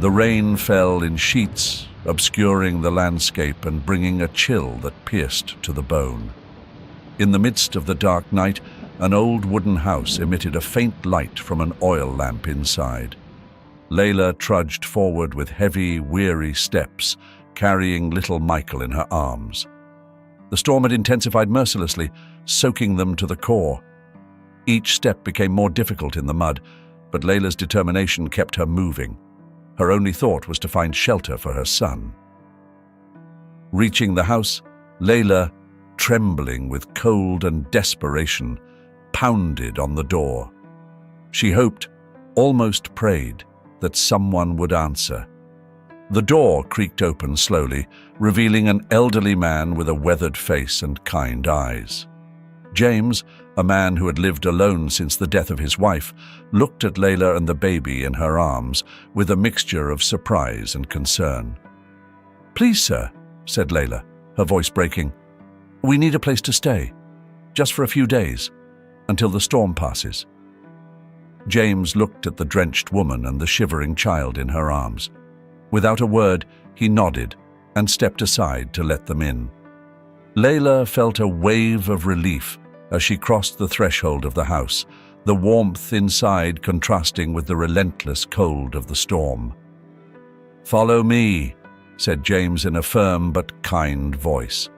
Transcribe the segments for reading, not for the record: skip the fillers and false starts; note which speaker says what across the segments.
Speaker 1: The rain fell in sheets, obscuring the landscape and bringing a chill that pierced to the bone. In the midst of the dark night, an old wooden house emitted a faint light from an oil lamp inside. Layla trudged forward with heavy, weary steps, carrying little Michael in her arms. The storm had intensified mercilessly, soaking them to the core. Each step became more difficult in the mud, but Layla's determination kept her moving. Her only thought was to find shelter for her son. Reaching the house, Layla, trembling with cold and desperation, pounded on the door. She hoped, almost prayed, that someone would answer. The door creaked open slowly, revealing an elderly man with a weathered face and kind eyes. James, a man who had lived alone since the death of his wife, looked at Layla and the baby in her arms with a mixture of surprise and concern. "Please, sir," said Layla, her voice breaking, "we need a place to stay, just for a few days, until the storm passes." James looked at the drenched woman and the shivering child in her arms. Without a word, he nodded and stepped aside to let them in. Layla felt a wave of relief as she crossed the threshold of the house, the warmth inside contrasting with the relentless cold of the storm. "Follow me," said James in a firm but kind voice.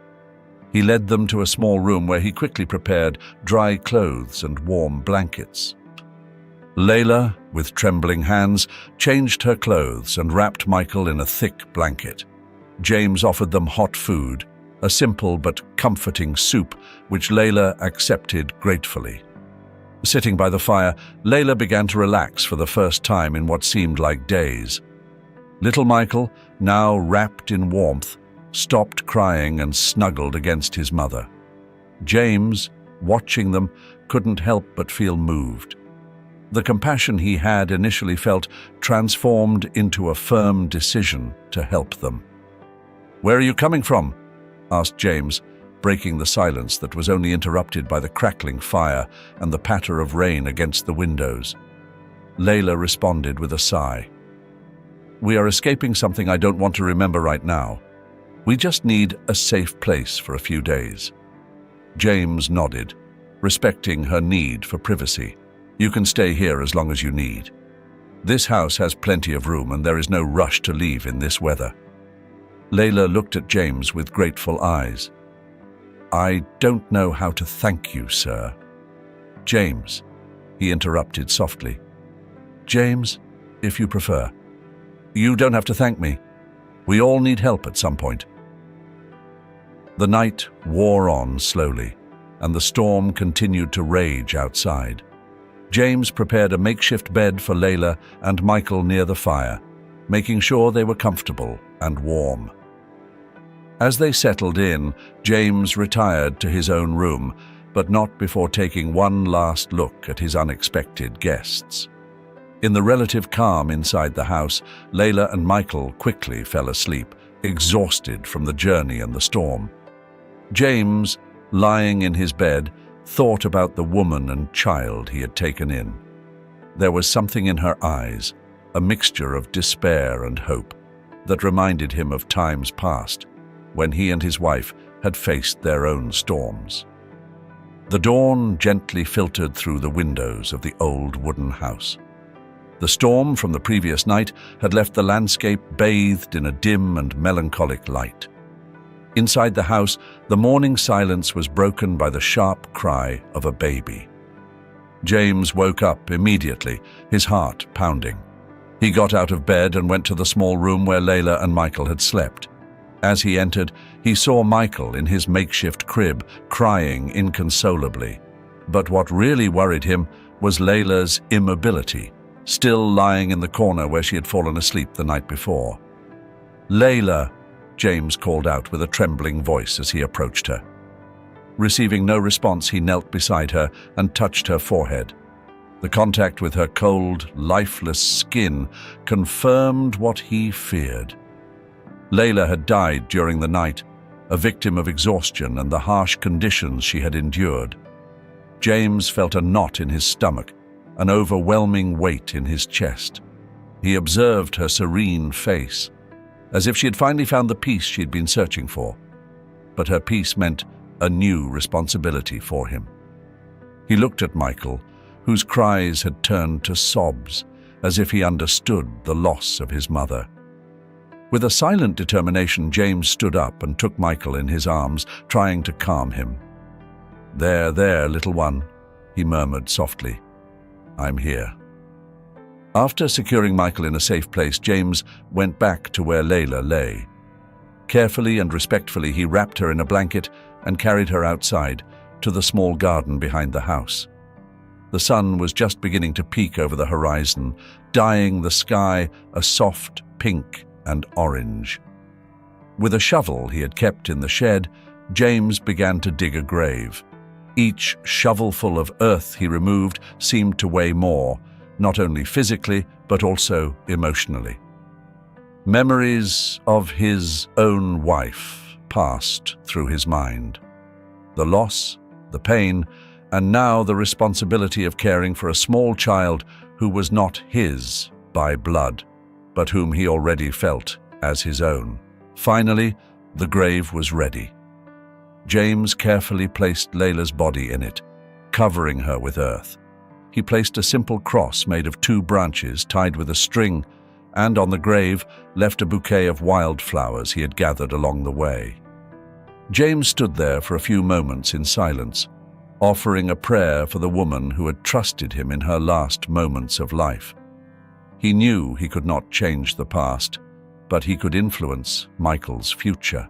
Speaker 1: He led them to a small room where he quickly prepared dry clothes and warm blankets. Layla, with trembling hands, changed her clothes and wrapped Michael in a thick blanket. James offered them hot food, a simple but comforting soup, which Layla accepted gratefully. Sitting by the fire, Layla began to relax for the first time in what seemed like days. Little Michael, now wrapped in warmth, stopped crying and snuggled against his mother. James, watching them, couldn't help but feel moved. The compassion he had initially felt transformed into a firm decision to help them. "Where are you coming from?" asked James, breaking the silence that was only interrupted by the crackling fire and the patter of rain against the windows. Layla responded with a sigh. "We are escaping something I don't want to remember right now. We just need a safe place for a few days." James nodded, respecting her need for privacy. "You can stay here as long as you need. This house has plenty of room and there is no rush to leave in this weather." Layla looked at James with grateful eyes. "I don't know how to thank you, sir." "James," he interrupted softly. "James, if you prefer. You don't have to thank me. We all need help at some point." The night wore on slowly, and the storm continued to rage outside. James prepared a makeshift bed for Layla and Michael near the fire, making sure they were comfortable and warm. As they settled in, James retired to his own room, but not before taking one last look at his unexpected guests. In the relative calm inside the house, Layla and Michael quickly fell asleep, exhausted from the journey and the storm. James, lying in his bed, thought about the woman and child he had taken in. There was something in her eyes, a mixture of despair and hope, that reminded him of times past, when he and his wife had faced their own storms. The dawn gently filtered through the windows of the old wooden house. The storm from the previous night had left the landscape bathed in a dim and melancholic light. Inside the house, the morning silence was broken by the sharp cry of a baby. James woke up immediately, his heart pounding. He got out of bed and went to the small room where Layla and Michael had slept. As he entered, he saw Michael in his makeshift crib, crying inconsolably. But what really worried him was Layla's immobility, still lying in the corner where she had fallen asleep the night before. "Layla," James called out with a trembling voice as he approached her. Receiving no response, he knelt beside her and touched her forehead. The contact with her cold, lifeless skin confirmed what he feared. Layla had died during the night, a victim of exhaustion and the harsh conditions she had endured. James felt a knot in his stomach, an overwhelming weight in his chest. He observed her serene face, as if she had finally found the peace she'd been searching for. But her peace meant a new responsibility for him. He looked at Michael, whose cries had turned to sobs, as if he understood the loss of his mother. With a silent determination, James stood up and took Michael in his arms, trying to calm him. "There, there, little one," he murmured softly. "I'm here." After securing Michael in a safe place, James went back to where Layla lay. Carefully and respectfully, he wrapped her in a blanket and carried her outside to the small garden behind the house. The sun was just beginning to peek over the horizon, dyeing the sky a soft pink and orange. With a shovel he had kept in the shed, James began to dig a grave. Each shovelful of earth he removed seemed to weigh more, not only physically, but also emotionally. Memories of his own wife passed through his mind. The loss, the pain, and now the responsibility of caring for a small child who was not his by blood, but whom he already felt as his own. Finally, the grave was ready. James carefully placed Layla's body in it, covering her with earth. He placed a simple cross made of 2 branches tied with a string, and on the grave left a bouquet of wildflowers he had gathered along the way. James stood there for a few moments in silence, offering a prayer for the woman who had trusted him in her last moments of life. He knew he could not change the past, but he could influence Michael's future.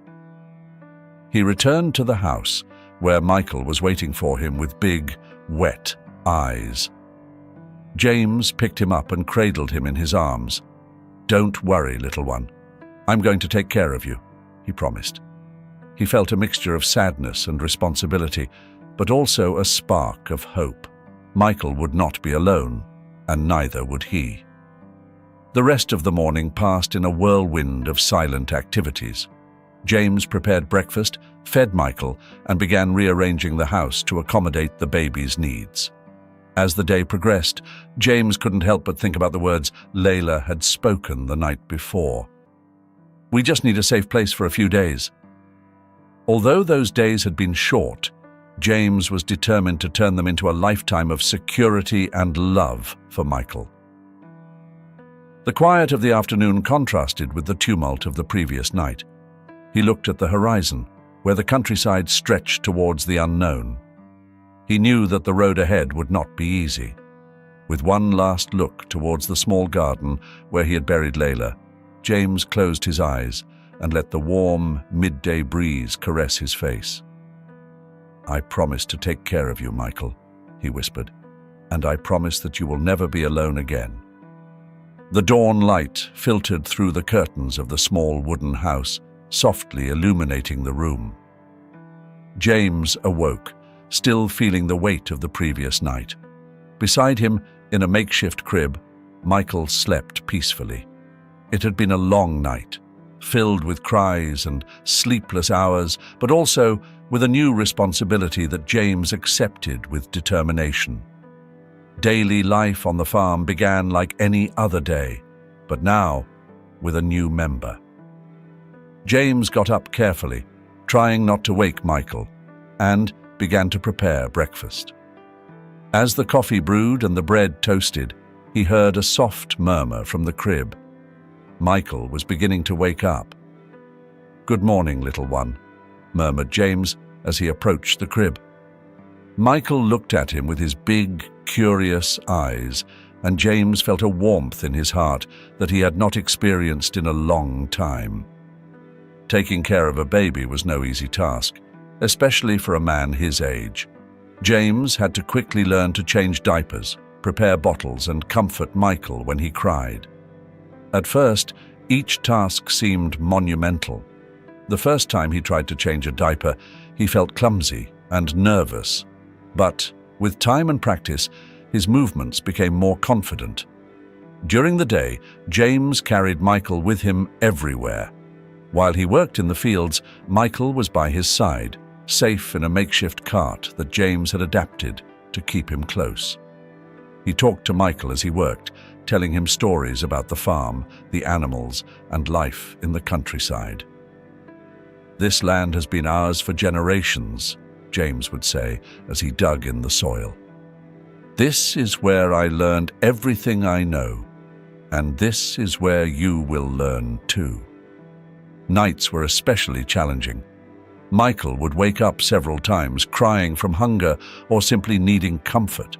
Speaker 1: He returned to the house, where Michael was waiting for him with big, wet eyes. James picked him up and cradled him in his arms. "Don't worry, little one. I'm going to take care of you," he promised. He felt a mixture of sadness and responsibility, but also a spark of hope. Michael would not be alone, and neither would he. The rest of the morning passed in a whirlwind of silent activities. James prepared breakfast, fed Michael, and began rearranging the house to accommodate the baby's needs. As the day progressed, James couldn't help but think about the words Layla had spoken the night before. "We just need a safe place for a few days." Although those days had been short, James was determined to turn them into a lifetime of security and love for Michael. The quiet of the afternoon contrasted with the tumult of the previous night. He looked at the horizon, where the countryside stretched towards the unknown. He knew that the road ahead would not be easy. With one last look towards the small garden where he had buried Layla, James closed his eyes and let the warm, midday breeze caress his face. "I promise to take care of you, Michael," he whispered, "and I promise that you will never be alone again." The dawn light filtered through the curtains of the small wooden house, softly illuminating the room. James awoke, still feeling the weight of the previous night. Beside him, in a makeshift crib, Michael slept peacefully. It had been a long night, filled with cries and sleepless hours, but also with a new responsibility that James accepted with determination. Daily life on the farm began like any other day, but now with a new member. James got up carefully, trying not to wake Michael, and began to prepare breakfast. As the coffee brewed and the bread toasted, he heard a soft murmur from the crib. Michael was beginning to wake up. "Good morning, little one," murmured James as he approached the crib. Michael looked at him with his big, curious eyes, and James felt a warmth in his heart that he had not experienced in a long time. Taking care of a baby was no easy task, especially for a man his age. James had to quickly learn to change diapers, prepare bottles, and comfort Michael when he cried. At first, each task seemed monumental. The first time he tried to change a diaper, he felt clumsy and nervous. But with time and practice, his movements became more confident. During the day, James carried Michael with him everywhere. While he worked in the fields, Michael was by his side, safe in a makeshift cart that James had adapted to keep him close. He talked to Michael as he worked, telling him stories about the farm, the animals, and life in the countryside. "This land has been ours for generations," James would say as he dug in the soil. "This is where I learned everything I know, and this is where you will learn too." Nights were especially challenging. Michael would wake up several times, crying from hunger or simply needing comfort.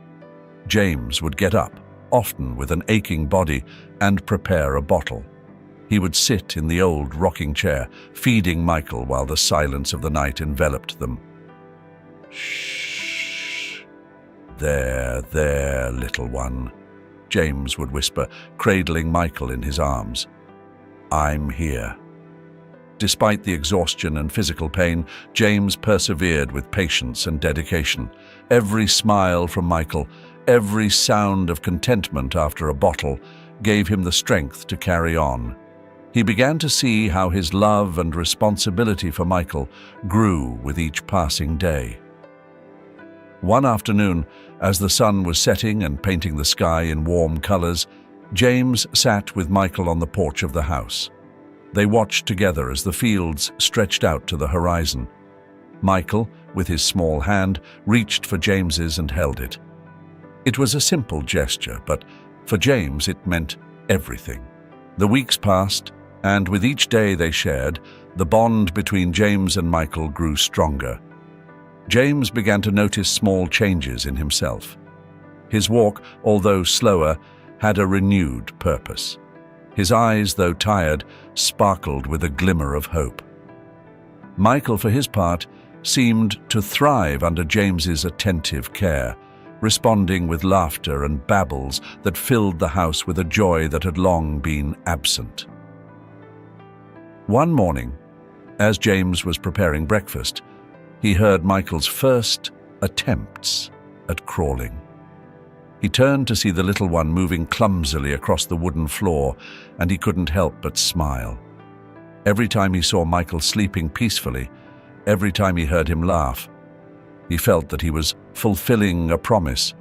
Speaker 1: James would get up, often with an aching body, and prepare a bottle. He would sit in the old rocking chair, feeding Michael while the silence of the night enveloped them. "Shh. There, little one," James would whisper, cradling Michael in his arms. "I'm here." Despite the exhaustion and physical pain, James persevered with patience and dedication. Every smile from Michael, every sound of contentment after a bottle, gave him the strength to carry on. He began to see how his love and responsibility for Michael grew with each passing day. One afternoon, as the sun was setting and painting the sky in warm colors, James sat with Michael on the porch of the house. They watched together as the fields stretched out to the horizon. Michael, with his small hand, reached for James's and held it. It was a simple gesture, but for James it meant everything. The weeks passed, and with each day they shared, the bond between James and Michael grew stronger. James began to notice small changes in himself. His walk, although slower, had a renewed purpose. His eyes, though tired, sparkled with a glimmer of hope. Michael, for his part, seemed to thrive under James's attentive care, responding with laughter and babbles that filled the house with a joy that had long been absent. One morning, as James was preparing breakfast, he heard Michael's first attempts at crawling. He turned to see the little one moving clumsily across the wooden floor, and he couldn't help but smile. Every time he saw Michael sleeping peacefully, every time he heard him laugh, he felt that he was fulfilling a promise,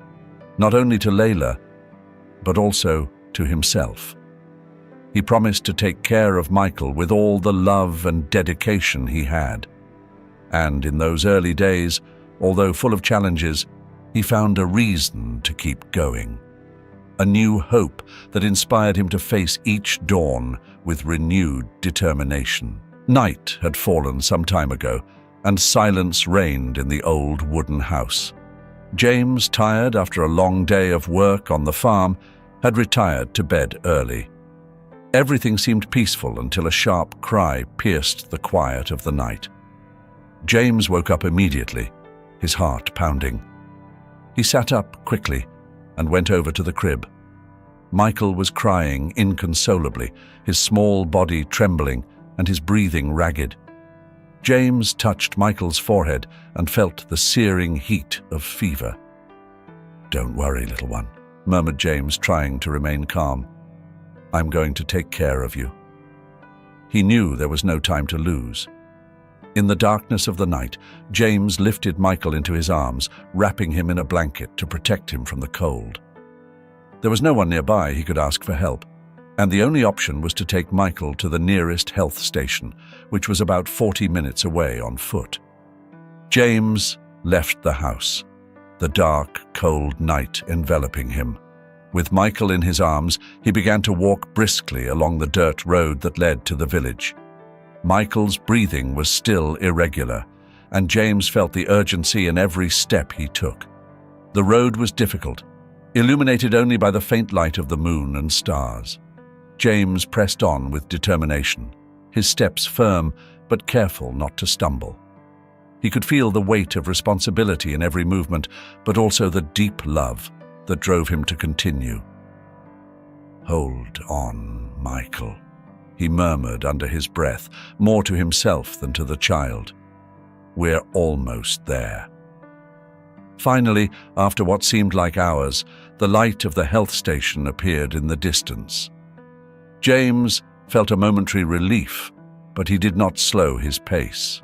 Speaker 1: not only to Layla, but also to himself. He promised to take care of Michael with all the love and dedication he had. And in those early days, although full of challenges, he found a reason to keep going. A new hope that inspired him to face each dawn with renewed determination. Night had fallen some time ago, and silence reigned in the old wooden house. James, tired after a long day of work on the farm, had retired to bed early. Everything seemed peaceful until a sharp cry pierced the quiet of the night. James woke up immediately, his heart pounding. He sat up quickly and went over to the crib. Michael was crying inconsolably, his small body trembling and his breathing ragged. James touched Michael's forehead and felt the searing heat of fever. "Don't worry, little one," murmured James, trying to remain calm. "I'm going to take care of you." He knew there was no time to lose. In the darkness of the night, James lifted Michael into his arms, wrapping him in a blanket to protect him from the cold. There was no one nearby he could ask for help, and the only option was to take Michael to the nearest health station, which was about 40 minutes away on foot. James left the house, the dark, cold night enveloping him. With Michael in his arms, he began to walk briskly along the dirt road that led to the village. Michael's breathing was still irregular, and James felt the urgency in every step he took. The road was difficult, illuminated only by the faint light of the moon and stars. James pressed on with determination, his steps firm but careful not to stumble. He could feel the weight of responsibility in every movement, but also the deep love that drove him to continue. "Hold on, Michael," he murmured under his breath, more to himself than to the child. "We're almost there." Finally, after what seemed like hours, the light of the health station appeared in the distance. James felt a momentary relief, but he did not slow his pace.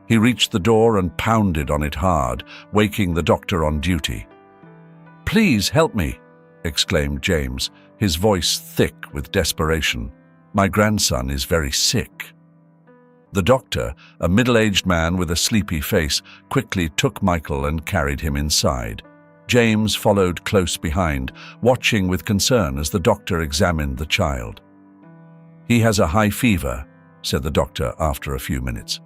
Speaker 1: He reached the door and pounded on it hard, waking the doctor on duty. "Please help me," exclaimed James, his voice thick with desperation. "My grandson is very sick." The doctor, a middle-aged man with a sleepy face, quickly took Michael and carried him inside. James followed close behind, watching with concern as the doctor examined the child. "He has a high fever," said the doctor after a few minutes.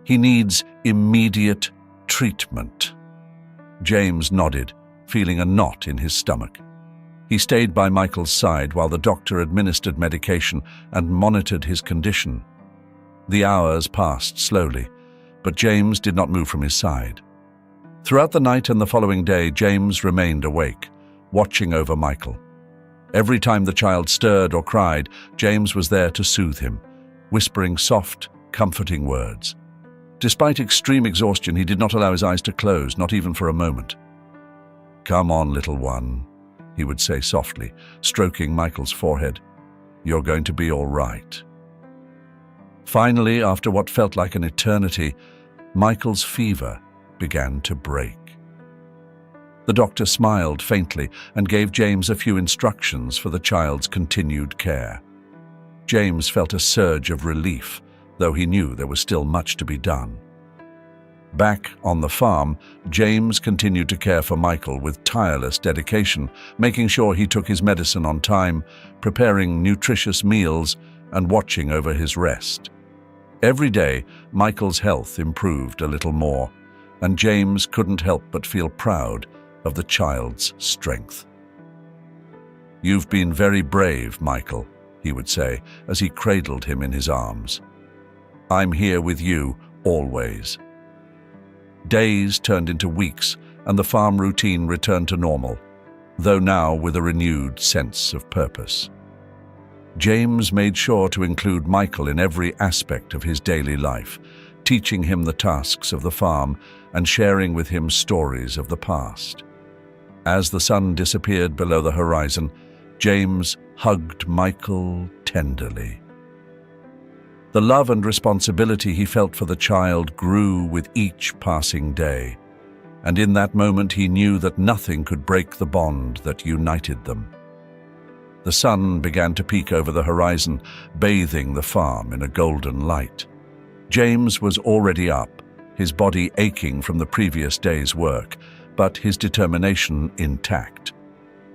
Speaker 1: "He needs immediate treatment." James nodded, feeling a knot in his stomach. He stayed by Michael's side while the doctor administered medication and monitored his condition. The hours passed slowly, but James did not move from his side. Throughout the night and the following day, James remained awake, watching over Michael. Every time the child stirred or cried, James was there to soothe him, whispering soft, comforting words. Despite extreme exhaustion, he did not allow his eyes to close, not even for a moment. "Come on, little one," he would say softly, stroking Michael's forehead. "You're going to be all right." Finally, after what felt like an eternity, Michael's fever began to break. The doctor smiled faintly and gave James a few instructions for the child's continued care. James felt a surge of relief, though he knew there was still much to be done. Back on the farm, James continued to care for Michael with tireless dedication, making sure he took his medicine on time, preparing nutritious meals, and watching over his rest. Every day, Michael's health improved a little more, and James couldn't help but feel proud of the child's strength. "You've been very brave, Michael," he would say as he cradled him in his arms. "I'm here with you always." Days turned into weeks, and the farm routine returned to normal, though now with a renewed sense of purpose. James made sure to include Michael in every aspect of his daily life, teaching him the tasks of the farm and sharing with him stories of the past. As the sun disappeared below the horizon, James hugged Michael tenderly. The love and responsibility he felt for the child grew with each passing day, and in that moment he knew that nothing could break the bond that united them. The sun began to peek over the horizon, bathing the farm in a golden light. James was already up, his body aching from the previous day's work, but his determination intact.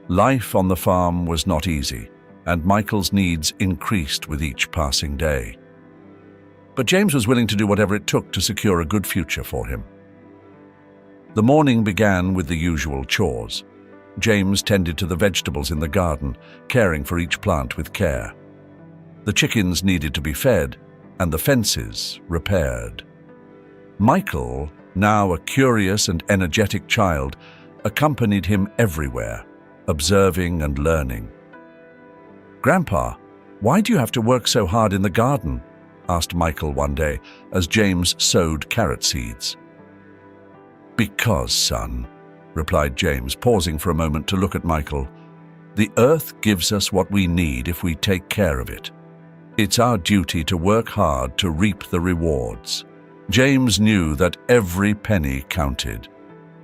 Speaker 1: Life on the farm was not easy, and Michael's needs increased with each passing day. But James was willing to do whatever it took to secure a good future for him. The morning began with the usual chores. James tended to the vegetables in the garden, caring for each plant with care. The chickens needed to be fed, and the fences repaired. Michael, now a curious and energetic child, accompanied him everywhere, observing and learning. "Grandpa, why do you have to work so hard in the garden?" asked Michael one day as James sowed carrot seeds. "Because, son," replied James, pausing for a moment to look at Michael, "the earth gives us what we need if we take care of it. It's our duty to work hard to reap the rewards." James knew that every penny counted.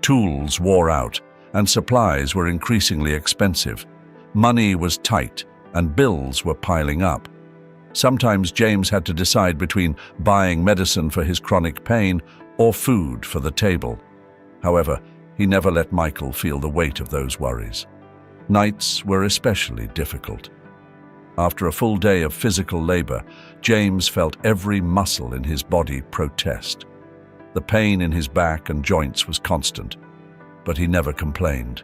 Speaker 1: Tools wore out, and supplies were increasingly expensive. Money was tight, and bills were piling up. Sometimes James had to decide between buying medicine for his chronic pain or food for the table. However, he never let Michael feel the weight of those worries. Nights were especially difficult. After a full day of physical labor, James felt every muscle in his body protest. The pain in his back and joints was constant, but he never complained.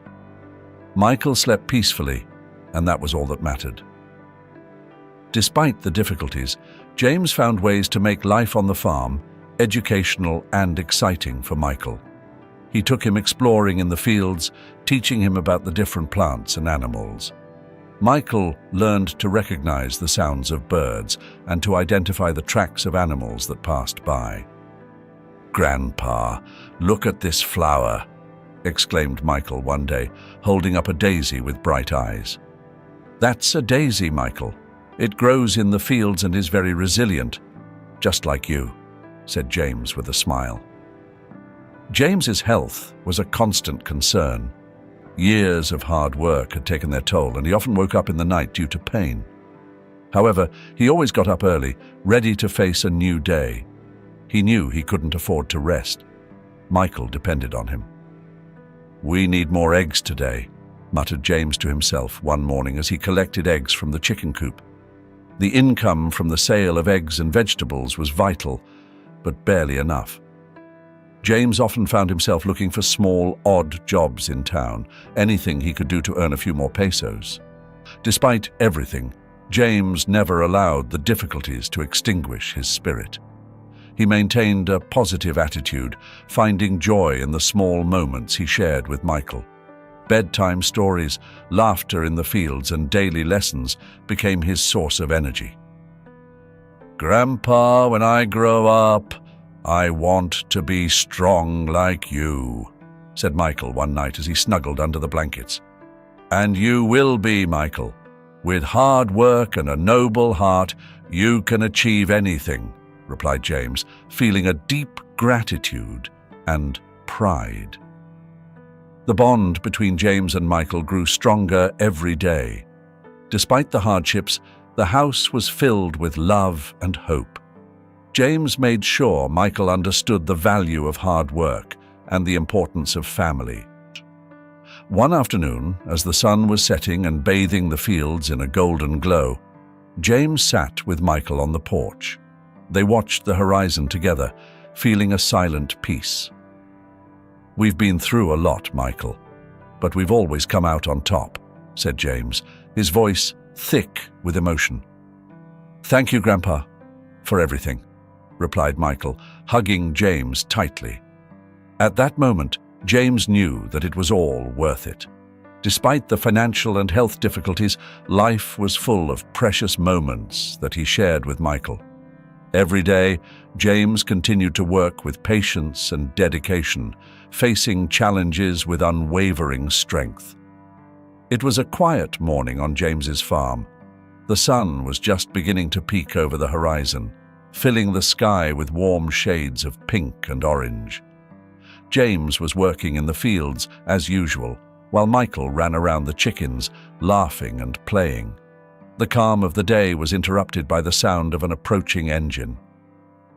Speaker 1: Michael slept peacefully, and that was all that mattered. Despite the difficulties, James found ways to make life on the farm educational and exciting for Michael. He took him exploring in the fields, teaching him about the different plants and animals. Michael learned to recognize the sounds of birds and to identify the tracks of animals that passed by. "Grandpa, look at this flower," exclaimed Michael one day, holding up a daisy with bright eyes. "That's a daisy, Michael. It grows in the fields and is very resilient, just like you," said James with a smile. James's health was a constant concern. Years of hard work had taken their toll, and he often woke up in the night due to pain. However, he always got up early, ready to face a new day. He knew he couldn't afford to rest. Michael depended on him. "We need more eggs today," muttered James to himself one morning as he collected eggs from the chicken coop. The income from the sale of eggs and vegetables was vital, but barely enough. James often found himself looking for small, odd jobs in town, anything he could do to earn a few more pesos. Despite everything, James never allowed the difficulties to extinguish his spirit. He maintained a positive attitude, finding joy in the small moments he shared with Michael. Bedtime stories, laughter in the fields, and daily lessons became his source of energy. "Grandpa, when I grow up, I want to be strong like you," said Michael one night as he snuggled under the blankets. "And you will be, Michael. With hard work and a noble heart, you can achieve anything," replied James, feeling a deep gratitude and pride. The bond between James and Michael grew stronger every day. Despite the hardships, the house was filled with love and hope. James made sure Michael understood the value of hard work and the importance of family. One afternoon, as the sun was setting and bathing the fields in a golden glow, James sat with Michael on the porch. They watched the horizon together, feeling a silent peace. "We've been through a lot, Michael, but we've always come out on top," said James, his voice thick with emotion. "Thank you, Grandpa, for everything," replied Michael, hugging James tightly. At that moment, James knew that it was all worth it. Despite the financial and health difficulties, life was full of precious moments that he shared with Michael. Every day, James continued to work with patience and dedication, facing challenges with unwavering strength. It was a quiet morning on James's farm. The sun was just beginning to peek over the horizon, filling the sky with warm shades of pink and orange. James was working in the fields as usual, while Michael ran around the chickens, laughing and playing. The calm of the day was interrupted by the sound of an approaching engine.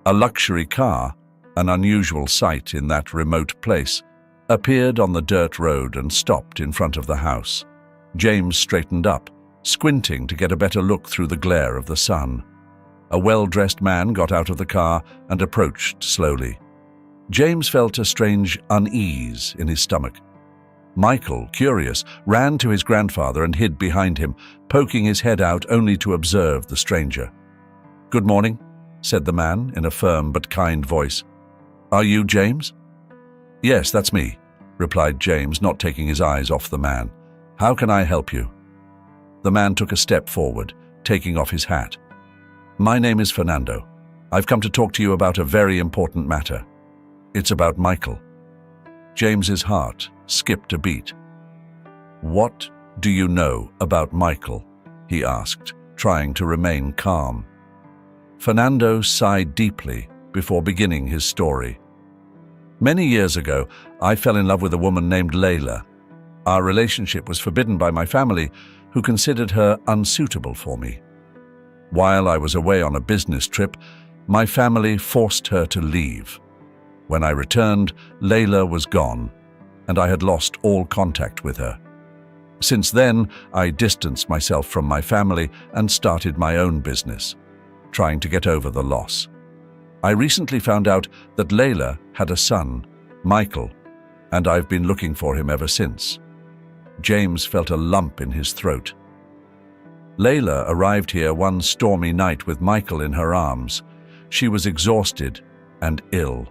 Speaker 1: A luxury car, an unusual sight in that remote place, appeared on the dirt road and stopped in front of the house. James straightened up, squinting to get a better look through the glare of the sun. A well-dressed man got out of the car and approached slowly. James felt a strange unease in his stomach. Michael, curious, ran to his grandfather and hid behind him, poking his head out only to observe the stranger. "Good morning," said the man in a firm but kind voice. "Are you James?" "Yes, that's me," replied James, not taking his eyes off the man. "How can I help you?" The man took a step forward, taking off his hat. "My name is Fernando. I've come to talk to you about a very important matter. It's about Michael." James's heart skipped a beat. "What do you know about Michael?" he asked, trying to remain calm. Fernando sighed deeply before beginning his story. "Many years ago, I fell in love with a woman named Layla. Our relationship was forbidden by my family, who considered her unsuitable for me. While I was away on a business trip, my family forced her to leave. When I returned, Layla was gone, and I had lost all contact with her. Since then, I distanced myself from my family and started my own business, trying to get over the loss. I recently found out that Layla had a son, Michael, and I've been looking for him ever since." James felt a lump in his throat. Layla arrived here one stormy night with Michael in her arms. She was exhausted and ill.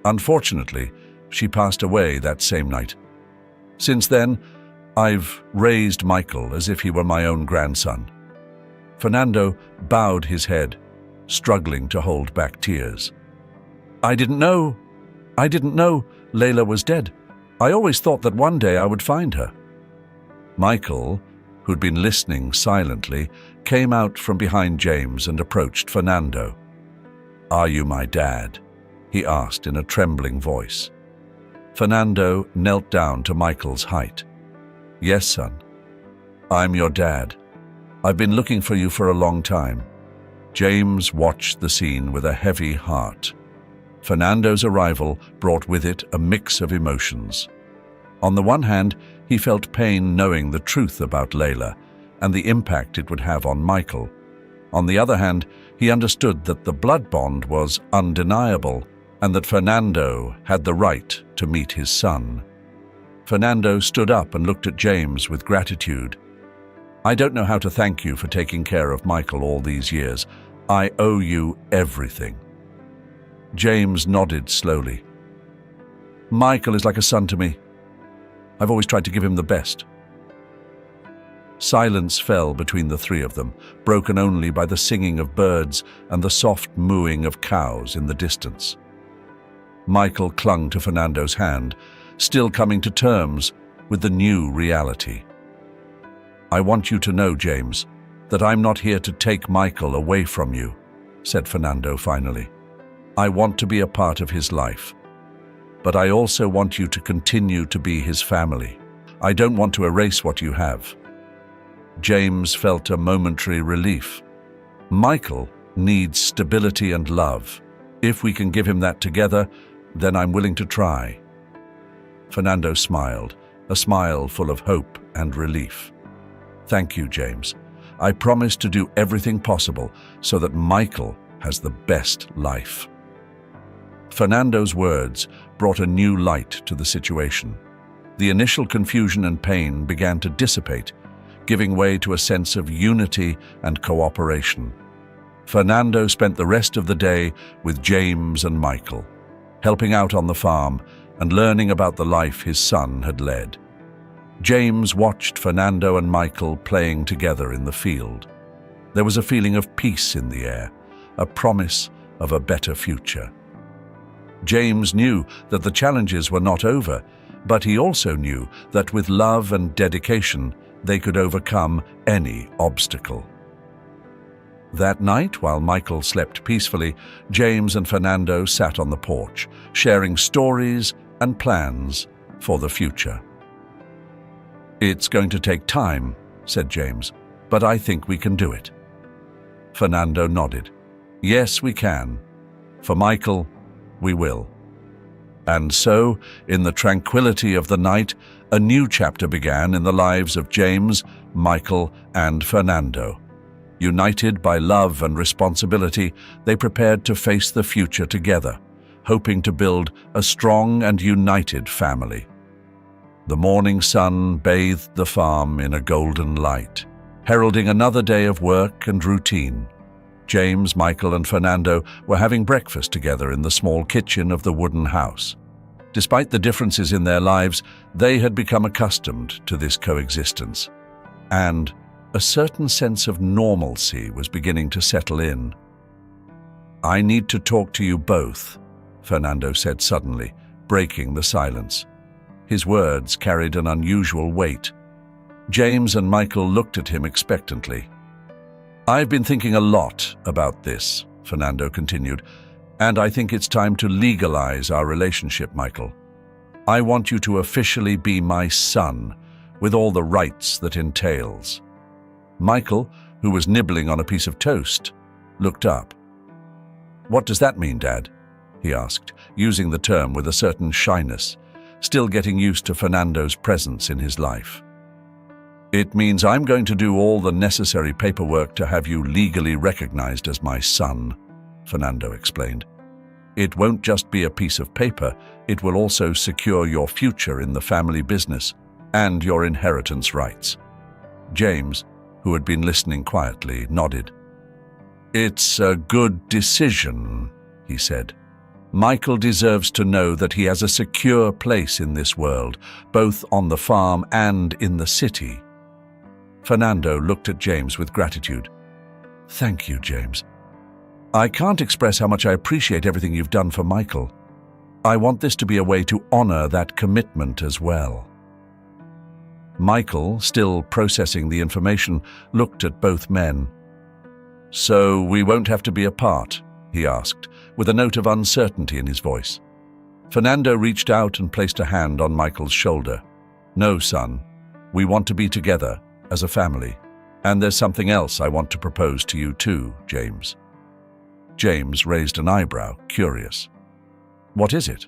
Speaker 1: Unfortunately, she passed away that same night. Since then, I've raised Michael as if he were my own grandson. Fernando bowed his head, struggling to hold back tears. I didn't know Layla was dead. I always thought that one day I would find her." Michael, who'd been listening silently, came out from behind James and approached Fernando. "Are you my dad?" he asked in a trembling voice. Fernando knelt down to Michael's height, Yes, son. I'm your dad. I've been looking for you for a long time. James watched the scene with a heavy heart. Fernando's arrival brought with it a mix of emotions. On the one hand, he felt pain knowing the truth about Layla and the impact it would have on Michael. On the other hand, he understood that the blood bond was undeniable and that Fernando had the right to meet his son. Fernando stood up and looked at James with gratitude. I don't know how to thank you for taking care of Michael all these years. I owe you everything. James nodded slowly. Michael is like a son to me. I've always tried to give him the best. Silence fell between the three of them, broken only by the singing of birds and the soft mooing of cows in the distance. Michael clung to Fernando's hand, still coming to terms with the new reality. I want you to know, James, that I'm not here to take Michael away from you, said Fernando finally. I want to be a part of his life. But I also want you to continue to be his family. I don't want to erase what you have. James felt a momentary relief. Michael needs stability and love. If we can give him that together, then I'm willing to try. Fernando smiled, a smile full of hope and relief. Thank you, James. I promise to do everything possible so that Michael has the best life. Fernando's words brought a new light to the situation. The initial confusion and pain began to dissipate, giving way to a sense of unity and cooperation. Fernando spent the rest of the day with James and Michael, helping out on the farm and learning about the life his son had led. James watched Fernando and Michael playing together in the field. There was a feeling of peace in the air, a promise of a better future. James knew that the challenges were not over, but he also knew that with love and dedication, they could overcome any obstacle. That night, while Michael slept peacefully, James and Fernando sat on the porch, sharing stories and plans for the future. It's going to take time, said James, but I think we can do it. Fernando nodded. Yes, we can. For Michael, we will. And so, in the tranquility of the night, a new chapter began in the lives of James, Michael, and Fernando. United by love and responsibility, they prepared to face the future together, hoping to build a strong and united family. The morning sun bathed the farm in a golden light, heralding another day of work and routine. James, Michael, and Fernando were having breakfast together in the small kitchen of the wooden house. Despite the differences in their lives, they had become accustomed to this coexistence, and a certain sense of normalcy was beginning to settle in. I need to talk to you both, Fernando said suddenly, breaking the silence. His words carried an unusual weight. James and Michael looked at him expectantly. I've been thinking a lot about this, Fernando continued, and I think it's time to legalize our relationship, Michael. I want you to officially be my son, with all the rights that entails. Michael, who was nibbling on a piece of toast, looked up. What does that mean, Dad? He asked, using the term with a certain shyness, still getting used to Fernando's presence in his life. It means I'm going to do all the necessary paperwork to have you legally recognized as my son, Fernando explained. It won't just be a piece of paper, it will also secure your future in the family business and your inheritance rights. James, who had been listening quietly, nodded. It's a good decision, he said. Michael deserves to know that he has a secure place in this world, both on the farm and in the city. Fernando looked at James with gratitude. Thank you, James. I can't express how much I appreciate everything you've done for Michael. I want this to be a way to honor that commitment as well. Michael, still processing the information, looked at both men. So we won't have to be apart, he asked, with a note of uncertainty in his voice. Fernando reached out and placed a hand on Michael's shoulder. No, son. We want to be together as a family. And there's something else I want to propose to you too, James." James raised an eyebrow, curious. "What is it?"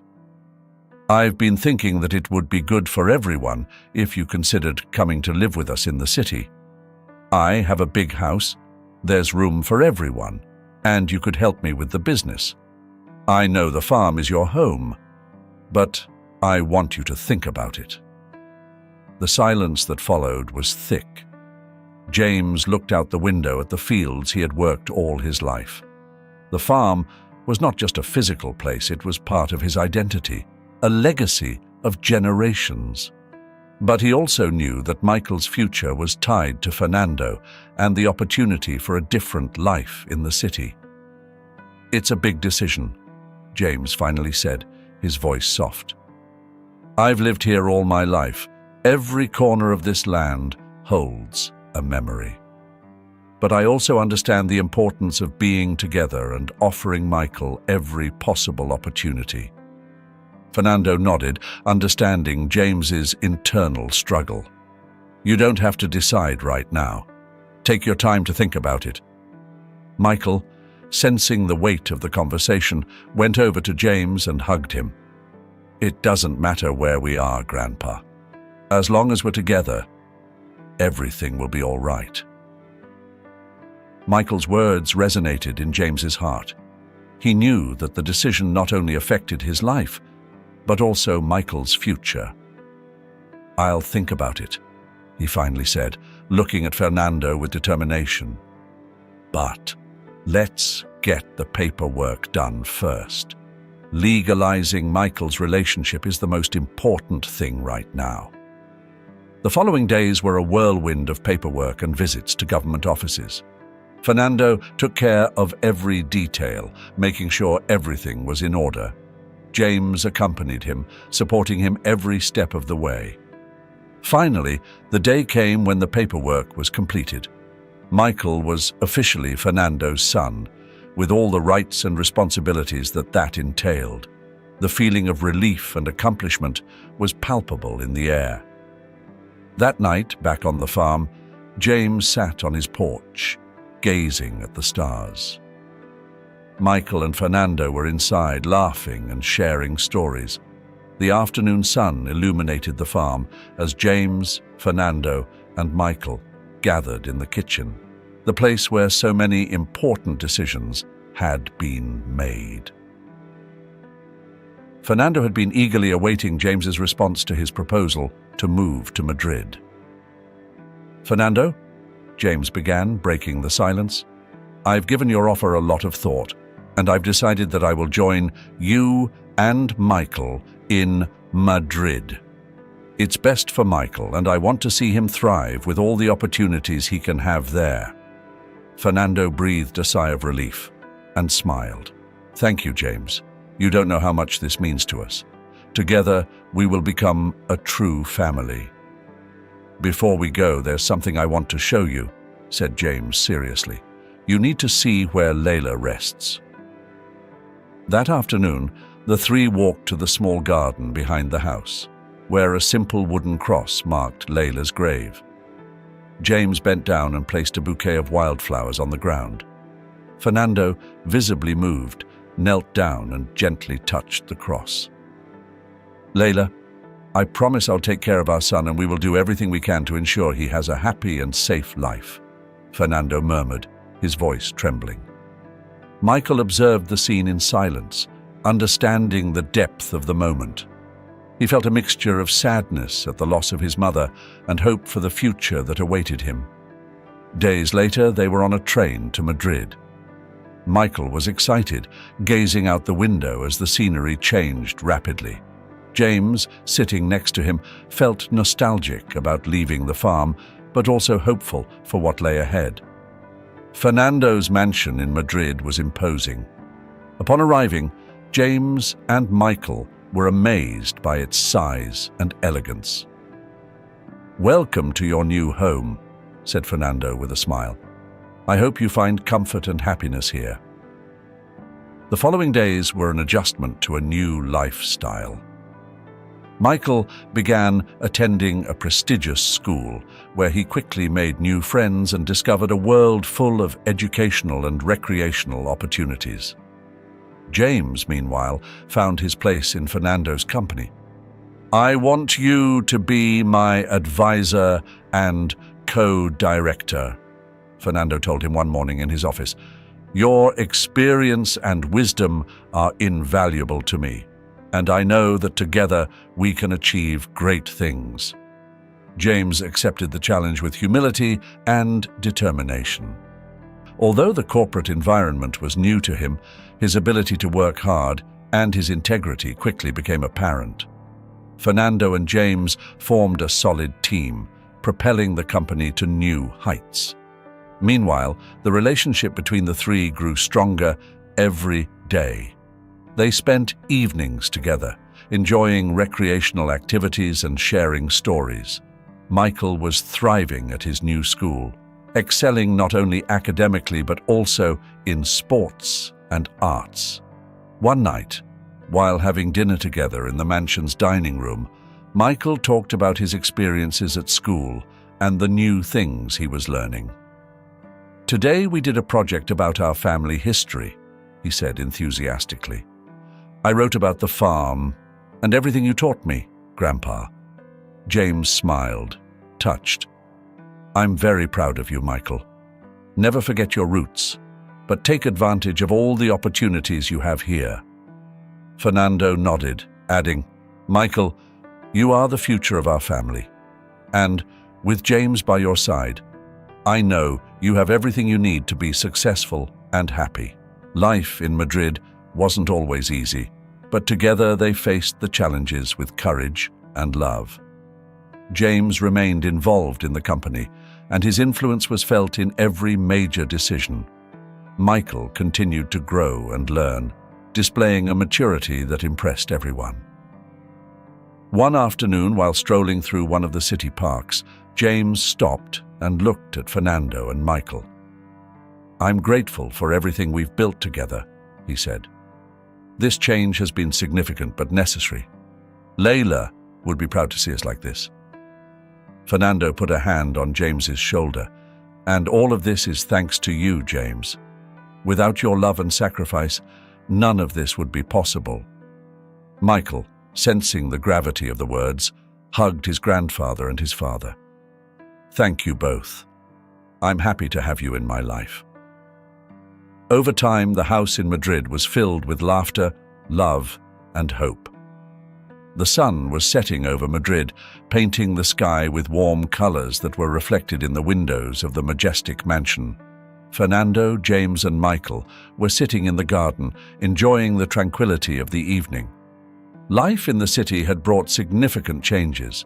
Speaker 1: "I've been thinking that it would be good for everyone if you considered coming to live with us in the city. I have a big house, there's room for everyone, and you could help me with the business. I know the farm is your home, but I want you to think about it." The silence that followed was thick. James looked out the window at the fields he had worked all his life. The farm was not just a physical place, it was part of his identity, a legacy of generations. But he also knew that Michael's future was tied to Fernando and the opportunity for a different life in the city. "It's a big decision," James finally said, his voice soft. "I've lived here all my life. Every corner of this land holds a memory. But I also understand the importance of being together and offering Michael every possible opportunity." Fernando nodded, understanding James's internal struggle. "You don't have to decide right now. Take your time to think about it." Michael, sensing the weight of the conversation, went over to James and hugged him. "It doesn't matter where we are, Grandpa. As long as we're together, everything will be all right." Michael's words resonated in James's heart. He knew that the decision not only affected his life, but also Michael's future. "I'll think about it," he finally said, looking at Fernando with determination. "But let's get the paperwork done first. Legalizing Michael's relationship is the most important thing right now." The following days were a whirlwind of paperwork and visits to government offices. Fernando took care of every detail, making sure everything was in order. James accompanied him, supporting him every step of the way. Finally, the day came when the paperwork was completed. Michael was officially Fernando's son, with all the rights and responsibilities that entailed. The feeling of relief and accomplishment was palpable in the air. That night, back on the farm, James sat on his porch, gazing at the stars. Michael and Fernando were inside, laughing and sharing stories. The afternoon sun illuminated the farm as James, Fernando, and Michael gathered in the kitchen, the place where so many important decisions had been made. Fernando had been eagerly awaiting James's response to his proposal to move to Madrid. "Fernando," James began, breaking the silence, "I've given your offer a lot of thought, and I've decided that I will join you and Michael in Madrid. It's best for Michael, and I want to see him thrive with all the opportunities he can have there." Fernando breathed a sigh of relief and smiled. "Thank you, James. You don't know how much this means to us. Together, we will become a true family." "Before we go, there's something I want to show you," said James seriously. "You need to see where Layla rests." That afternoon, the three walked to the small garden behind the house, where a simple wooden cross marked Layla's grave. James bent down and placed a bouquet of wildflowers on the ground. Fernando, visibly moved, knelt down and gently touched the cross. "Layla, I promise I'll take care of our son, and we will do everything we can to ensure he has a happy and safe life," Fernando murmured, his voice trembling. Michael observed the scene in silence, understanding the depth of the moment. He felt a mixture of sadness at the loss of his mother and hope for the future that awaited him. Days later, they were on a train to Madrid. Michael was excited, gazing out the window as the scenery changed rapidly. James, sitting next to him, felt nostalgic about leaving the farm, but also hopeful for what lay ahead. Fernando's mansion in Madrid was imposing. Upon arriving, James and Michael were amazed by its size and elegance. "Welcome to your new home," said Fernando with a smile. "I hope you find comfort and happiness here." The following days were an adjustment to a new lifestyle. Michael began attending a prestigious school where he quickly made new friends and discovered a world full of educational and recreational opportunities. James, meanwhile, found his place in Fernando's company. "I want you to be my advisor and co-director," Fernando told him one morning in his office. "Your experience and wisdom are invaluable to me, and I know that together we can achieve great things." James accepted the challenge with humility and determination. Although the corporate environment was new to him, his ability to work hard and his integrity quickly became apparent. Fernando and James formed a solid team, propelling the company to new heights. Meanwhile, the relationship between the three grew stronger every day. They spent evenings together, enjoying recreational activities and sharing stories. Michael was thriving at his new school, excelling not only academically but also in sports and arts. One night, while having dinner together in the mansion's dining room, Michael talked about his experiences at school and the new things he was learning. "Today we did a project about our family history," he said enthusiastically. "I wrote about the farm and everything you taught me, Grandpa." James smiled, touched. "I'm very proud of you, Michael. Never forget your roots, but take advantage of all the opportunities you have here." Fernando nodded, adding, "Michael, you are the future of our family. And, with James by your side, I know you have everything you need to be successful and happy." Life in Madrid wasn't always easy, but together they faced the challenges with courage and love. James remained involved in the company, and his influence was felt in every major decision. Michael continued to grow and learn, displaying a maturity that impressed everyone. One afternoon, while strolling through one of the city parks, James stopped and looked at Fernando and Michael. "I'm grateful for everything we've built together," he said. "This change has been significant but necessary. Layla would be proud to see us like this." Fernando put a hand on James's shoulder. "And all of this is thanks to you, James. Without your love and sacrifice, none of this would be possible." Michael, sensing the gravity of the words, hugged his grandfather and his father. "Thank you both. I'm happy to have you in my life." Over time, the house in Madrid was filled with laughter, love, and hope. The sun was setting over Madrid, painting the sky with warm colors that were reflected in the windows of the majestic mansion. Fernando, James, and Michael were sitting in the garden, enjoying the tranquility of the evening. Life in the city had brought significant changes,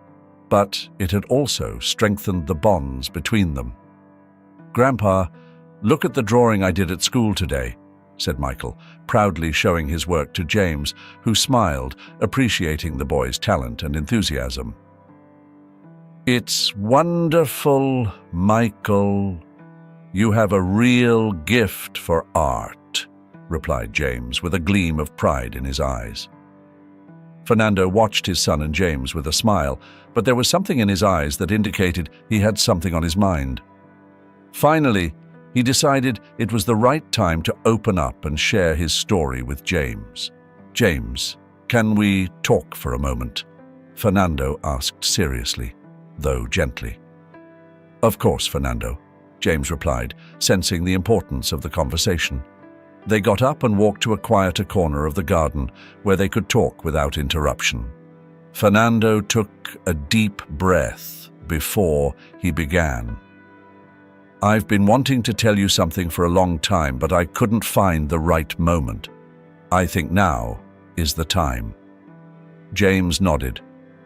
Speaker 1: but it had also strengthened the bonds between them. "Grandpa, look at the drawing I did at school today," said Michael, proudly showing his work to James, who smiled, appreciating the boy's talent and enthusiasm. "It's wonderful, Michael. You have a real gift for art," replied James, with a gleam of pride in his eyes. Fernando watched his son and James with a smile, but there was something in his eyes that indicated he had something on his mind. Finally, he decided it was the right time to open up and share his story with James. "James, can we talk for a moment?" Fernando asked seriously, though gently. "Of course, Fernando," James replied, sensing the importance of the conversation. They got up and walked to a quieter corner of the garden where they could talk without interruption. Fernando took a deep breath before he began. "I've been wanting to tell you something for a long time, but I couldn't find the right moment. I think now is the time." James nodded,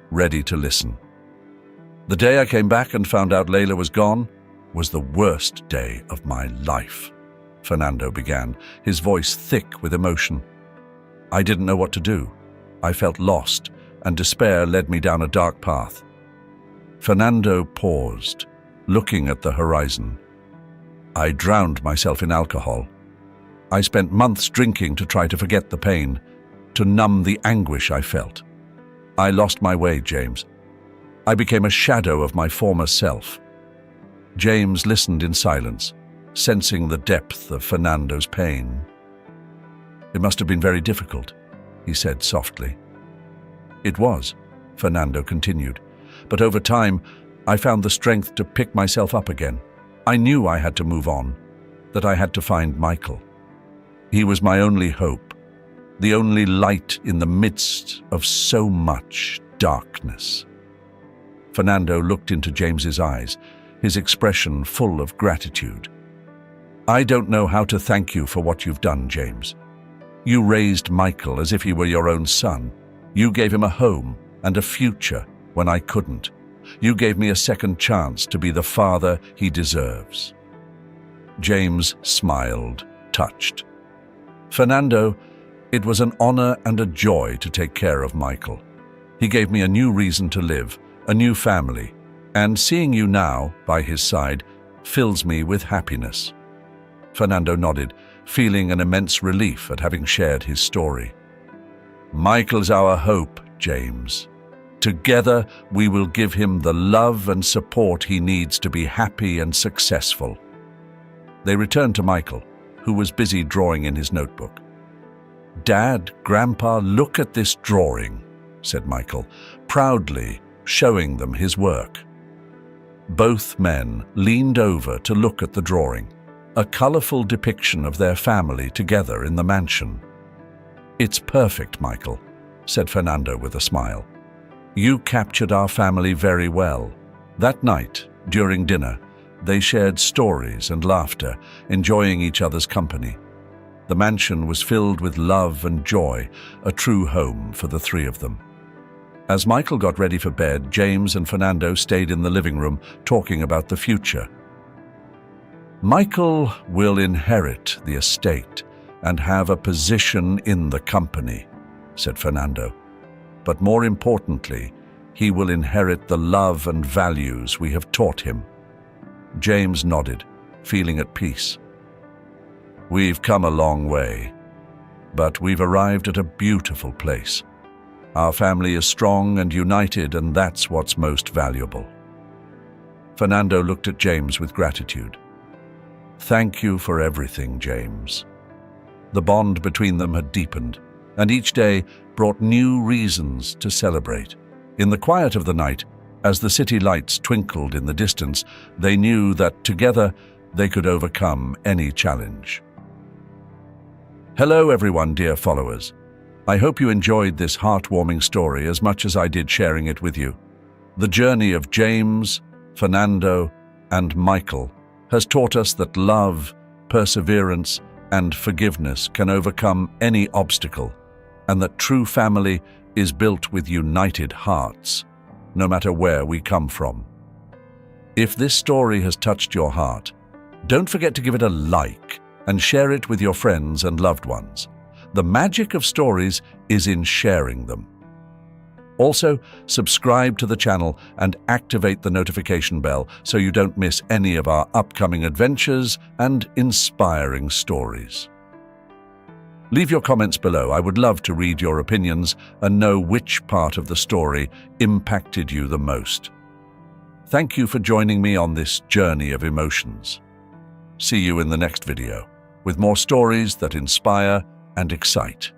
Speaker 1: ready to listen. "The day I came back and found out Layla was gone was the worst day of my life," Fernando began, his voice thick with emotion. "I didn't know what to do. I felt lost, and despair led me down a dark path." Fernando paused, looking at the horizon. "I drowned myself in alcohol. I spent months drinking to try to forget the pain, to numb the anguish I felt. I lost my way, James. I became a shadow of my former self. James listened in silence, sensing the depth of Fernando's pain. It must have been very difficult, he said softly. It was, Fernando continued, but over time, I found the strength to pick myself up again. I knew I had to move on, that I had to find Michael. He was my only hope, the only light in the midst of so much darkness. Fernando looked into James's eyes, his expression full of gratitude. I don't know how to thank you for what you've done, James. You raised Michael as if he were your own son. You gave him a home and a future when I couldn't. You gave me a second chance to be the father he deserves. James smiled, touched. Fernando, it was an honor and a joy to take care of Michael. He gave me a new reason to live, a new family, and seeing you now by his side fills me with happiness. Fernando nodded, feeling an immense relief at having shared his story. Michael's our hope, James. Together, we will give him the love and support he needs to be happy and successful. They returned to Michael, who was busy drawing in his notebook. Dad, Grandpa, look at this drawing, said Michael, proudly showing them his work. Both men leaned over to look at the drawing, a colorful depiction of their family together in the mansion. It's perfect, Michael, said Fernando with a smile. You captured our family very well. That night, during dinner, they shared stories and laughter, enjoying each other's company. The mansion was filled with love and joy, a true home for the three of them. As Michael got ready for bed, James and Fernando stayed in the living room talking about the future. Michael will inherit the estate and have a position in the company, said Fernando. But more importantly, he will inherit the love and values we have taught him. James nodded, feeling at peace. We've come a long way, but we've arrived at a beautiful place. Our family is strong and united, and that's what's most valuable. Fernando looked at James with gratitude. Thank you for everything, James. The bond between them had deepened, and each day brought new reasons to celebrate. In the quiet of the night, as the city lights twinkled in the distance, they knew that together they could overcome any challenge. Hello everyone, dear followers. I hope you enjoyed this heartwarming story as much as I did sharing it with you. The journey of James, Fernando, and Michael has taught us that love, perseverance, and forgiveness can overcome any obstacle, and that true family is built with united hearts, no matter where we come from. If this story has touched your heart, don't forget to give it a like and share it with your friends and loved ones. The magic of stories is in sharing them. Also, subscribe to the channel and activate the notification bell so you don't miss any of our upcoming adventures and inspiring stories. Leave your comments below. I would love to read your opinions and know which part of the story impacted you the most. Thank you for joining me on this journey of emotions. See you in the next video with more stories that inspire and excite.